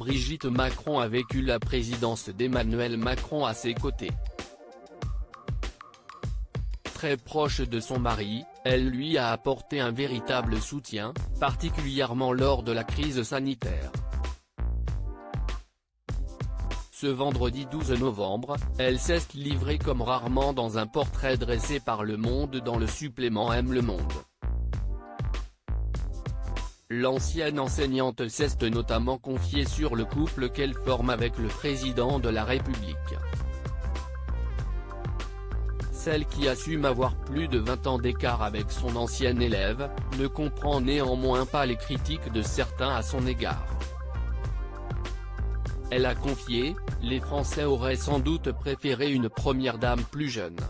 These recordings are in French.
Brigitte Macron a vécu la présidence d'Emmanuel Macron à ses côtés. Très proche de son mari, elle lui a apporté un véritable soutien, particulièrement lors de la crise sanitaire. Ce vendredi 12 novembre, elle s'est livrée comme rarement dans un portrait dressé par Le Monde dans le supplément Aime le Monde. L'ancienne enseignante s'est notamment confiée sur le couple qu'elle forme avec le président de la République. Celle qui assume avoir plus de 20 ans d'écart avec son ancien élève, ne comprend néanmoins pas les critiques de certains à son égard. Elle a confié, les Français auraient sans doute préféré une première dame plus jeune.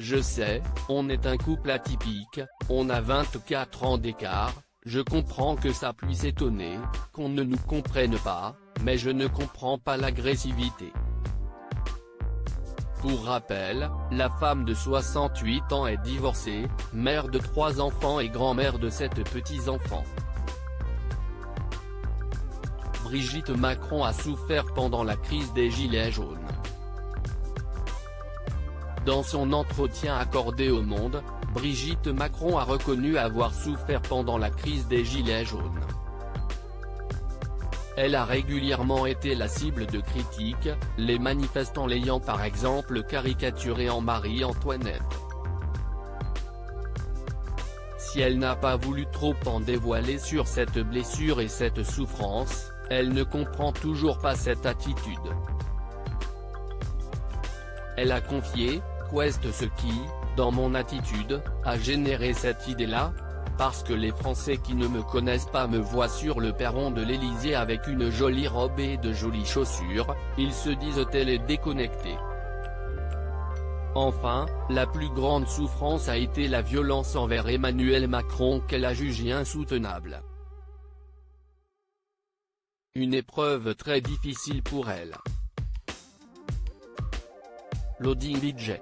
Je sais, on est un couple atypique, on a 24 ans d'écart, je comprends que ça puisse étonner, qu'on ne nous comprenne pas, mais je ne comprends pas l'agressivité. Pour rappel, la femme de 68 ans est divorcée, mère de 3 enfants et grand-mère de 7 petits-enfants. Brigitte Macron a souffert pendant la crise des Gilets jaunes. Dans son entretien accordé au Monde, Brigitte Macron a reconnu avoir souffert pendant la crise des Gilets jaunes. Elle a régulièrement été la cible de critiques, les manifestants l'ayant par exemple caricaturée en Marie-Antoinette. Si elle n'a pas voulu trop en dévoiler sur cette blessure et cette souffrance, elle ne comprend toujours pas cette attitude. Elle a confié, qu'est-ce ce qui, dans mon attitude, a généré cette idée-là ? Parce que les Français qui ne me connaissent pas me voient sur le perron de l'Élysée avec une jolie robe et de jolies chaussures, ils se disent télé déconnectés. Enfin, la plus grande souffrance a été la violence envers Emmanuel Macron qu'elle a jugée insoutenable. Une épreuve très difficile pour elle. Loading budget.